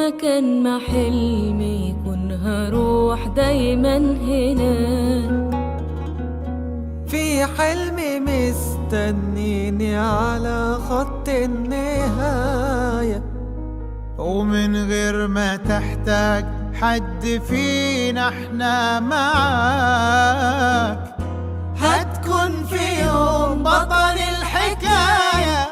مكان ما حلمي يكون هروح دايما هناك. في حلمي مستنيني على خط النهاية، ومن غير ما تحتاج حد فينا احنا معاك. هتكون في يوم بطل الحكاية،